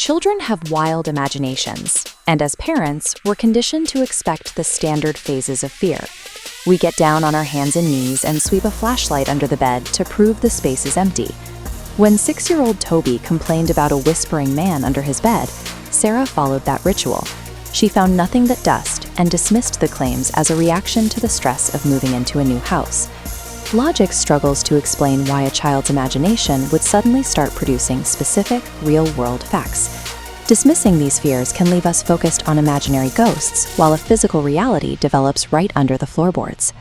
Children have wild imaginations, and as parents, we're conditioned to expect the standard phases of fear. We get down on our hands and knees and sweep a flashlight under the bed to prove the space is empty. When 6-year-old Toby complained about a whispering man under his bed, Sarah followed that ritual. She found nothing but dust and dismissed the claims as a reaction to the stress of moving into a new house. Logic struggles to explain why a child's imagination would suddenly start producing specific, real-world facts. Dismissing these fears can leave us focused on imaginary ghosts, while a physical reality develops right under the floorboards.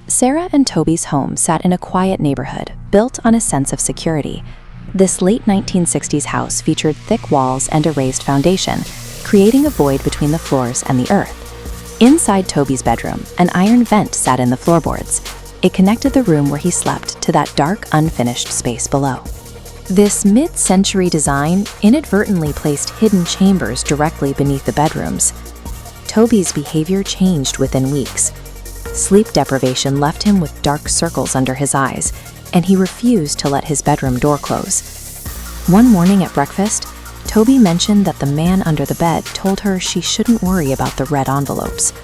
Sarah and Toby's home sat in a quiet neighborhood, built on a sense of security. This late 1960s house featured thick walls and a raised foundation, creating a void between the floors and the earth. Inside Toby's bedroom, an iron vent sat in the floorboards. It connected the room where he slept to that dark, unfinished space below. This mid-century design inadvertently placed hidden chambers directly beneath the bedrooms. Toby's behavior changed within weeks. Sleep deprivation left him with dark circles under his eyes, and he refused to let his bedroom door close. One morning at breakfast, Toby mentioned that the man under the bed told her she shouldn't worry about the red envelopes.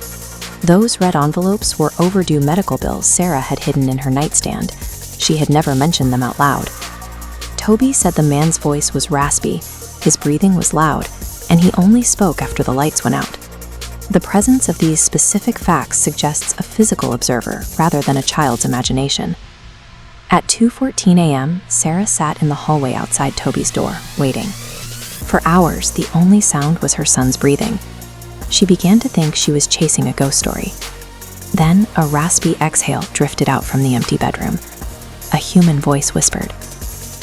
Those red envelopes were overdue medical bills Sarah had hidden in her nightstand. She had never mentioned them out loud. Toby said the man's voice was raspy, his breathing was loud, and he only spoke after the lights went out. The presence of these specific facts suggests a physical observer rather than a child's imagination. At 2:14 a.m., Sarah sat in the hallway outside Toby's door, waiting. For hours, the only sound was her son's breathing. She began to think she was chasing a ghost story. Then, a raspy exhale drifted out from the empty bedroom. A human voice whispered,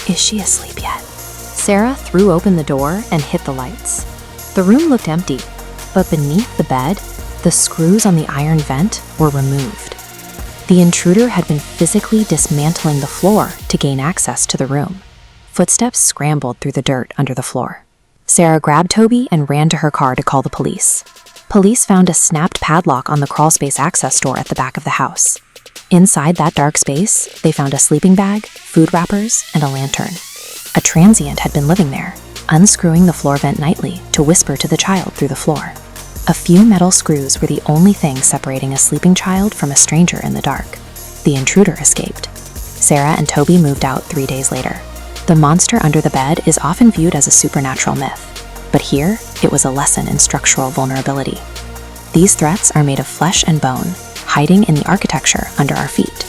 "Is she asleep yet?" Sarah threw open the door and hit the lights. The room looked empty, but beneath the bed, the screws on the iron vent were removed. The intruder had been physically dismantling the floor to gain access to the room. Footsteps scrambled through the dirt under the floor. Sarah grabbed Toby and ran to her car to call the police. Police found a snapped padlock on the crawlspace access door at the back of the house. Inside that dark space, they found a sleeping bag, food wrappers, and a lantern. A transient had been living there, unscrewing the floor vent nightly to whisper to the child through the floor. A few metal screws were the only thing separating a sleeping child from a stranger in the dark. The intruder escaped. Sarah and Toby moved out 3 days later. The monster under the bed is often viewed as a supernatural myth, but here, it was a lesson in structural vulnerability. These threats are made of flesh and bone, hiding in the architecture under our feet.